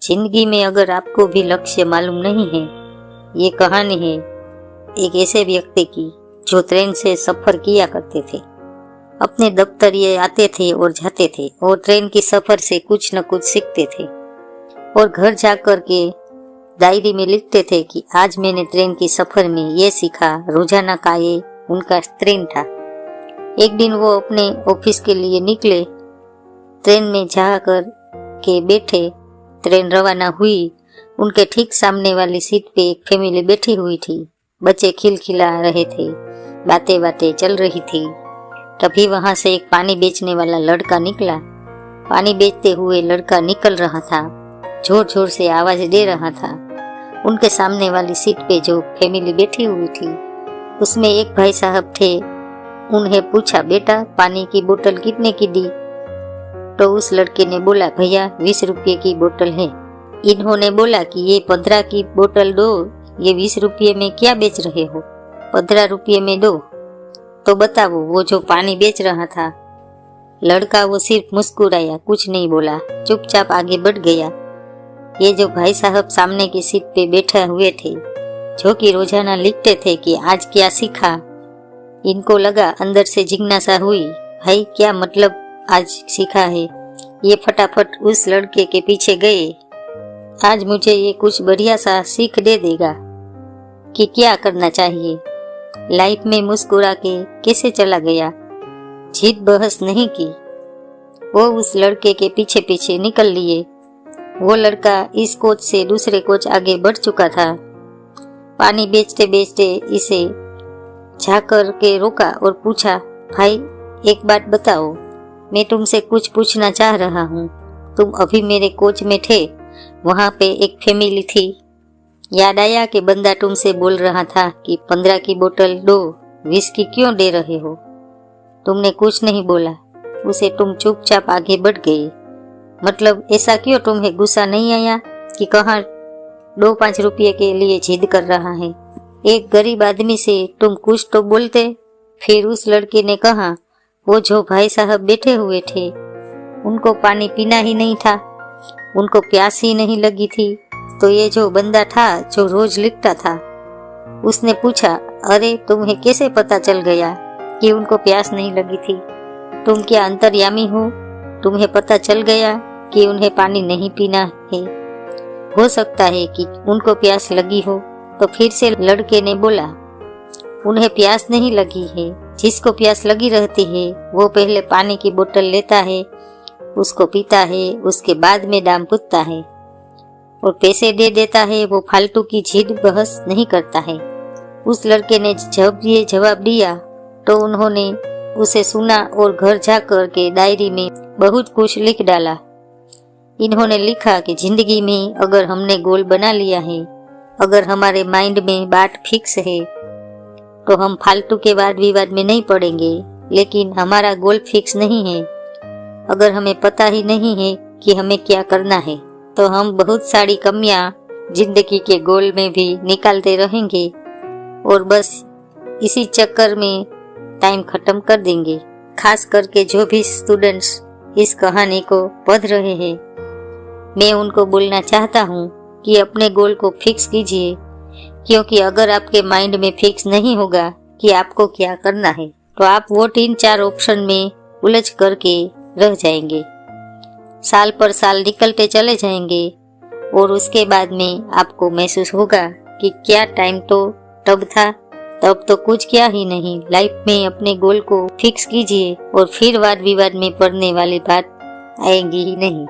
जिंदगी में अगर आपको भी लक्ष्य मालूम नहीं है, ये कहानी है एक ऐसे व्यक्ति की जो ट्रेन से सफर किया करते थे। अपने दफ्तर ये आते थे और जाते थे और ट्रेन की सफर से कुछ न कुछ सीखते थे और घर जाकर के डायरी में लिखते थे कि आज मैंने ट्रेन की सफर में ये सीखा। रोजाना का ये उनका ट्रेन था। एक दिन वो अपने ऑफिस के लिए निकले। ट्रेन में जाकर के बैठे, ट्रेन रवाना हुई। उनके ठीक सामने वाली सीट पे एक फैमिली बैठी हुई थी। बच्चे खिलखिला रहे थे, बातें बातें चल रही थी। तभी वहां से एक पानी बेचने वाला लड़का निकला। पानी बेचते हुए लड़का निकल रहा था, जोर जोर से आवाज दे रहा था। उनके सामने वाली सीट पे जो फैमिली बैठी हुई थी, उसमें एक भाई साहब थे। उन्हें पूछा, बेटा पानी की बोतल कितने की दी? तो उस लड़के ने बोला, भैया 20 रुपये की बोतल है। इन्होंने बोला कि ये 15 की बोतल दो, ये 20 रुपये में क्या बेच रहे हो? 15 रुपये में दो। तो बताओ, वो जो पानी बेच रहा था लड़का, वो सिर्फ मुस्कुराया, कुछ नहीं बोला, चुपचाप आगे बढ़ गया। ये जो भाई साहब सामने की सीट पे बैठे हुए थे, जो कि रोजाना लिखते थे कि आज क्या सीखा, इनको लगा, अंदर से जिज्ञासा हुई, भाई क्या मतलब आज सीखा है। ये फटाफट उस लड़के के पीछे गए। आज मुझे ये कुछ बढ़िया सा सीख दे देगा कि क्या करना चाहिए। लाइफ में मुस्कुरा के कैसे चला गया, जीत बहस नहीं की। वो उस लड़के के पीछे पीछे निकल लिए। वो लड़का इस कोच से दूसरे कोच आगे बढ़ चुका था। पानी बेचते बेचते इसे जाकर के रोका और पूछा, भाई एक बात बताओ, मैं तुमसे कुछ पूछना चाह रहा हूँ। तुम अभी मेरे कोच में थे, वहाँ पे एक फैमिली थी। याद आया कि बंदा तुमसे बोल रहा था कि 15 की बोतल दो, 20 की क्यों दे रहे हो? तुमने कुछ नहीं बोला, उसे तुम चुपचाप आगे बढ़ गए। मतलब ऐसा क्यों? तुम्हें गुस्सा नहीं आया कि कहाँ 2-5 रुपये के लिए जिद कर रहा है? एक गरीब आदमी से तुम कुछ तो बोलते। फिर उस लड़के ने कहा, वो जो भाई साहब बैठे हुए थे, उनको पानी पीना ही नहीं था, उनको प्यास ही नहीं लगी थी। तो ये जो बंदा था जो रोज लिखता था, उसने पूछा, अरे तुम्हें कैसे पता चल गया कि उनको प्यास नहीं लगी थी? तुम क्या अंतर्यामी हो? तुम्हें पता चल गया कि उन्हें पानी नहीं पीना है। हो सकता है कि उनको प्यास लगी हो। तो फिर से लड़के ने बोला, उन्हें प्यास नहीं लगी है। जिसको प्यास लगी रहती है वो पहले पानी की बोतल लेता है, उसको पीता है, उसके बाद में दाम पूछता है और पैसे दे देता है। वो फालतू की जिद बहस नहीं करता है। उस लड़के ने जब ये जवाब दिया तो उन्होंने उसे सुना और घर जाकर के डायरी में बहुत कुछ लिख डाला। इन्होंने लिखा कि जिंदगी में अगर हमने गोल बना लिया है, अगर हमारे माइंड में बात फिक्स है, तो हम फालतू के वाद विवाद में नहीं पड़ेंगे। लेकिन हमारा गोल फिक्स नहीं है, अगर हमें पता ही नहीं है कि हमें क्या करना है, तो हम बहुत सारी कमियां जिंदगी के गोल में भी निकालते रहेंगे और बस इसी चक्कर में टाइम खत्म कर देंगे। खास करके जो भी स्टूडेंट्स इस कहानी को पढ़ रहे हैं, मैं उनको बोलना चाहता हूँ कि अपने गोल को फिक्स कीजिए, क्योंकि अगर आपके माइंड में फिक्स नहीं होगा कि आपको क्या करना है, तो आप वो 3-4 ऑप्शन में उलझ करके रह जाएंगे। साल पर साल निकलते चले जाएंगे और उसके बाद में आपको महसूस होगा कि क्या टाइम तो तब था, तब तो कुछ किया ही नहीं। लाइफ में अपने गोल को फिक्स कीजिए और फिर वाद विवाद में पड़ने वाली बात आएगी ही नहीं।